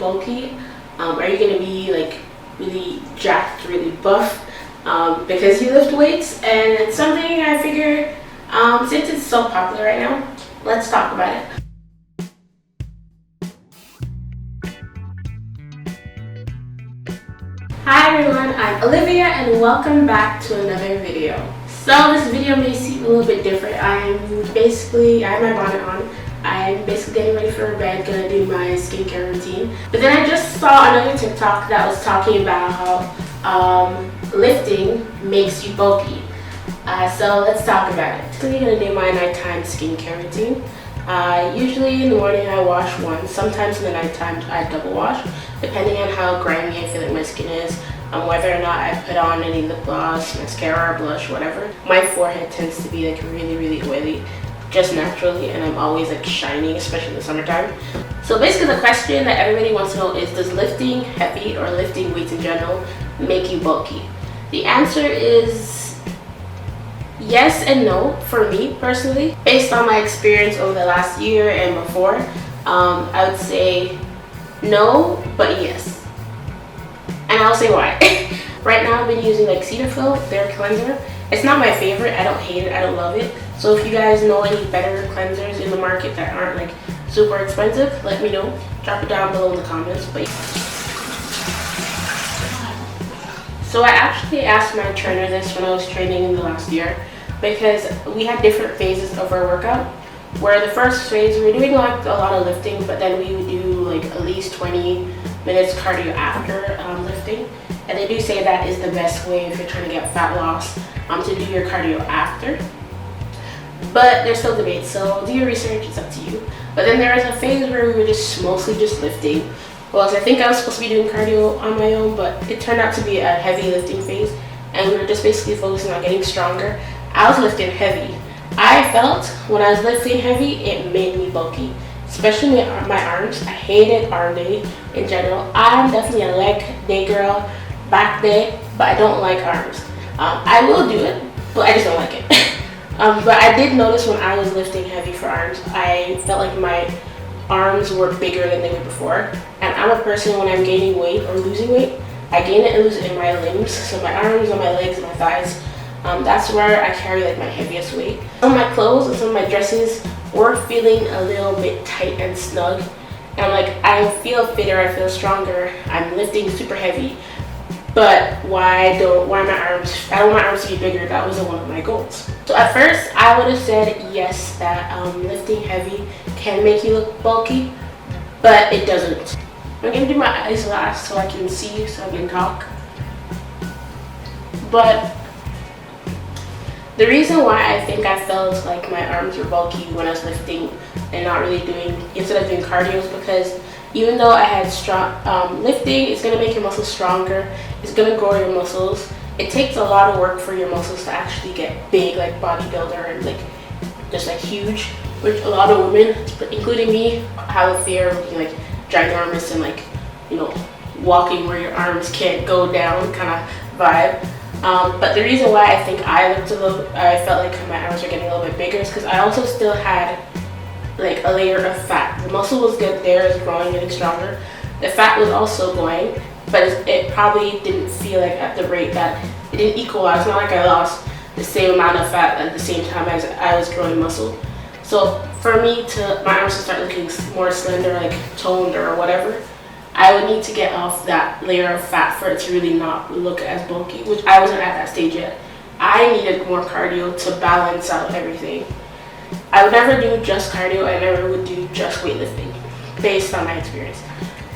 bulky? Are you going to be like really jacked, really buff because you lift weights? And it's something I figure since it's so popular right now, let's talk about it. Hi everyone, I'm Olivia and welcome back to another video. So this video may seem a little bit different. I have my bonnet on. I'm basically getting ready for bed, gonna do my skincare routine. But then I just saw another TikTok that was talking about how lifting makes you bulky. So let's talk about it. So I'm gonna do my nighttime skincare routine. Usually in the morning I wash once, sometimes in the nighttime I double wash, depending on how grimy I feel like my skin is, whether or not I put on any lip gloss, mascara, blush, whatever. My forehead tends to be like really oily, just naturally, and I'm always like shining, especially in the summertime. So basically the question that everybody wants to know is, does lifting heavy or lifting weights in general make you bulky? The answer is yes and no for me personally. Based on my experience over the last year and before, I would say no, but yes. And I'll say why. Right now I've been using like Cetaphil, their cleanser. It's not my favorite, I don't hate it, I don't love it. So if you guys know any better cleansers in the market that aren't like super expensive, let me know. Drop it down below in the comments. So I actually asked my trainer this when I was training in the last year, because we had different phases of our workout. Where the first phase we were doing like a lot of lifting, but then we would do like at least 20 minutes cardio after lifting. And they do say that is the best way if you're trying to get fat loss, to do your cardio after. But there's still debate, so do your research, it's up to you. But then there was a phase where we were mostly just lifting. Well, so I think I was supposed to be doing cardio on my own, but it turned out to be a heavy lifting phase, and we were just basically focusing on getting stronger. I was lifting heavy. I felt when I was lifting heavy, it made me bulky, especially my arms. I hated arm day in general. I'm definitely a leg day girl, back day, but I don't like arms. I will do it, but I just don't like it. But I did notice when I was lifting heavy for arms, I felt like my arms were bigger than they were before. And I'm a person, when I'm gaining weight or losing weight, I gain it and lose it in my limbs, so my arms and my legs and my thighs. That's where I carry like my heaviest weight. Some of my clothes and some of my dresses were feeling a little bit tight and snug. And like, I feel fitter, I feel stronger, I'm lifting super heavy. But I don't want my arms to be bigger. That wasn't one of my goals. So at first, I would have said yes, that lifting heavy can make you look bulky, but it doesn't. I'm gonna do my eyes last so I can see, so I can talk. But the reason why I think I felt like my arms were bulky when I was lifting and not really instead of doing cardio, is because even though I had strong, lifting is going to make your muscles stronger, it's going to grow your muscles. It takes a lot of work for your muscles to actually get big, like bodybuilder, and like just like huge, which a lot of women, including me, have a fear of looking like ginormous and like, you know, walking where your arms can't go down kind of vibe. But the reason why I think I felt like my arms were getting a little bit bigger is because I also still had like a layer of fat. The muscle was good there, it's growing, getting stronger. The fat was also going, but it probably didn't feel like at the rate that it didn't equalize. It's not like I lost the same amount of fat at the same time as I was growing muscle. So for me my arms to start looking more slender, like toned or whatever, I would need to get off that layer of fat for it to really not look as bulky, which I wasn't at that stage yet. I needed more cardio to balance out everything. I would never do just cardio, I never would do just weightlifting, based on my experience.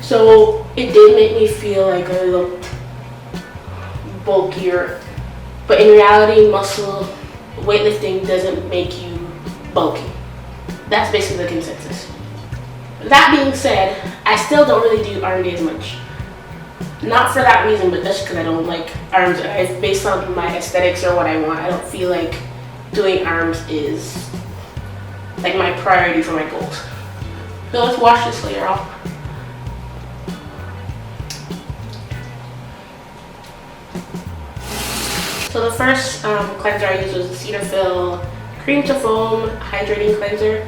So it did make me feel like I looked bulkier, but in reality, weightlifting doesn't make you bulky. That's basically the consensus. That being said, I still don't really do arm day as much. Not for that reason, but just because I don't like arms. Based on my aesthetics or what I want, I don't feel like doing arms is like my priority for my goals. So let's wash this layer off. So the first cleanser I used was the Cetaphil Cream to Foam Hydrating Cleanser.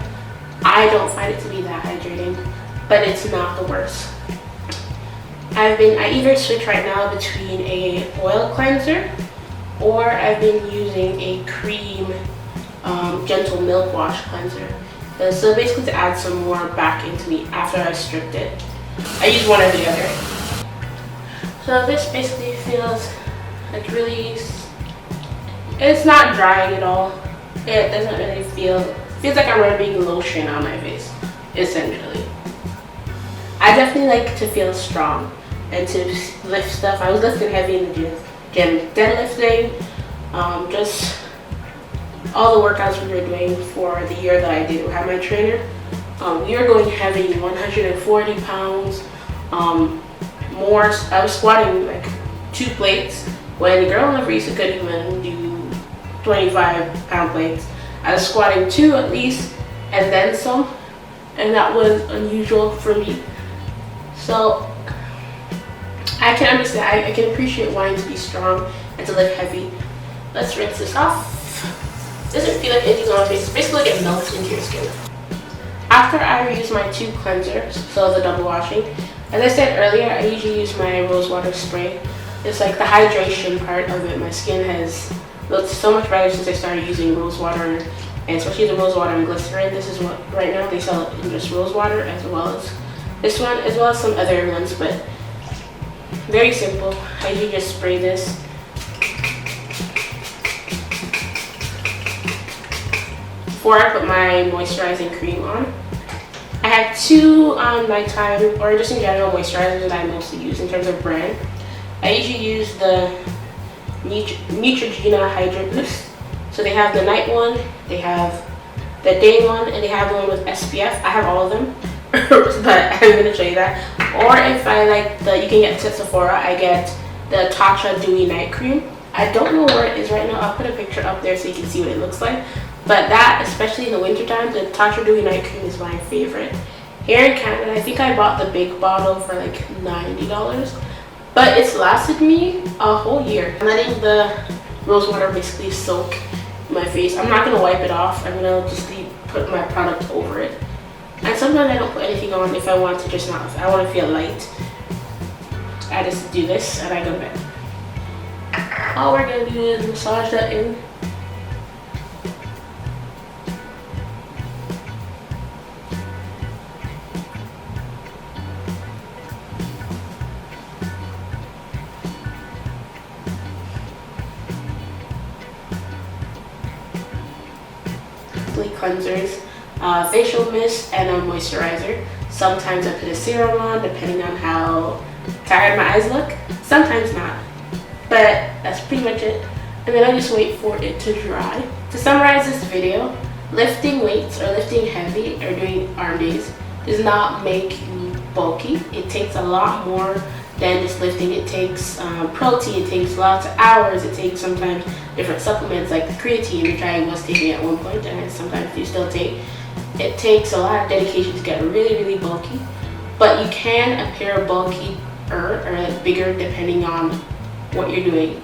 I don't find it to be that hydrating, but it's not the worst. I either switch right now between a oil cleanser or I've been using a cream gentle milk wash cleanser. So basically to add some more back into me after I stripped it. I use one or the other. So this basically feels like really, it's not drying at all. It doesn't really feels like I'm rubbing lotion on my face, essentially. I definitely like to feel strong and to lift stuff. I was lifting heavy in the gym, deadlifting, just all the workouts we were doing for the year that I did have my trainer. We were going heavy, 140 pounds, more. I was squatting like 2 plates when the girl in the race couldn't even do 25-pound plates. I was squatting 2 at least, and then some, and that was unusual for me. So I can understand, I can appreciate wanting to be strong and to lift heavy. Let's rinse this off. Doesn't feel like anything's on my face. It's basically like it melts into your skin. After I reuse my 2 cleansers, so the double washing, as I said earlier, I usually use my rose water spray. It's like the hydration part of it. My skin has looked so much better since I started using rose water, and especially the rose water and glycerin. This is what right now they sell in just rose water, as well as this one, as well as some other ones, but very simple. I usually just spray this. Before I put my moisturizing cream on. I have 2 nighttime or just in general moisturizers that I mostly use in terms of brand. I usually use the Neutrogena Hydro Boost. So they have the night one, they have the day one, and they have the one with SPF. I have all of them, but I'm going to show you that. Or if I like you can get to Sephora, I get the Tatcha Dewy Night Cream. I don't know where it is right now. I'll put a picture up there so you can see what it looks like. But that, especially in the winter time, the Tatcha Dewy Night Cream is my favorite. Here in Canada, I think I bought the big bottle for like $90. But it's lasted me a whole year. I'm letting the rose water basically soak my face. I'm not going to wipe it off. I'm going to just put my product over it. And sometimes I don't put anything on if I want to just not, if I want to feel light. I just do this and I go to bed. All we're going to do is massage that in. Cleansers, facial mist, and a moisturizer. Sometimes I put a serum on depending on how tired my eyes look. Sometimes not. But that's pretty much it. And then I just wait for it to dry. To summarize this video, lifting weights or lifting heavy or doing arm days does not make you bulky. It takes a lot more than just lifting. It takes protein, it takes lots of hours, it takes sometimes different supplements like the creatine, which I was taking at one point and I sometimes do still take. It takes a lot of dedication to get really, really bulky, but you can appear bulky or like bigger depending on what you're doing.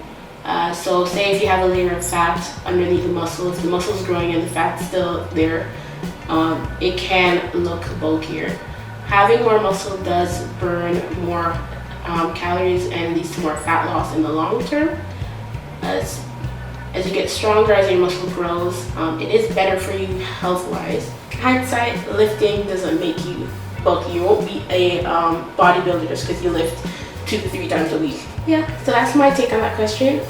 So say if you have a layer of fat underneath the muscles growing and the fat's still there, it can look bulkier. Having more muscle does burn more calories and leads to more fat loss in the long term. As you get stronger, as your muscle grows, it is better for you health-wise. Hindsight, lifting doesn't make you bulky. You won't be a bodybuilder just because you lift 2 to 3 times a week. Yeah, so that's my take on that question.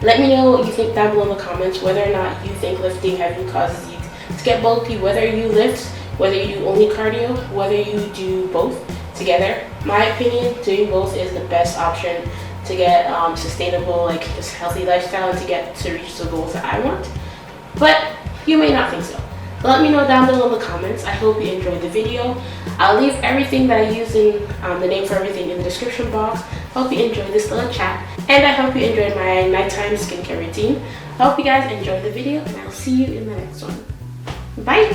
Let me know what you think down below in the comments, whether or not you think lifting heavy causes you to get bulky, whether you lift, whether you do only cardio, whether you do both together. My opinion, doing both is the best option to get sustainable, like just healthy lifestyle and to reach the goals that I want. But you may not think so. Let me know down below in the comments. I hope you enjoyed the video. I'll leave everything that I use in the name for everything in the description box. Hope you enjoyed this little chat, and I hope you enjoyed my nighttime skincare routine. I hope you guys enjoyed the video, and I'll see you in the next one. Bye!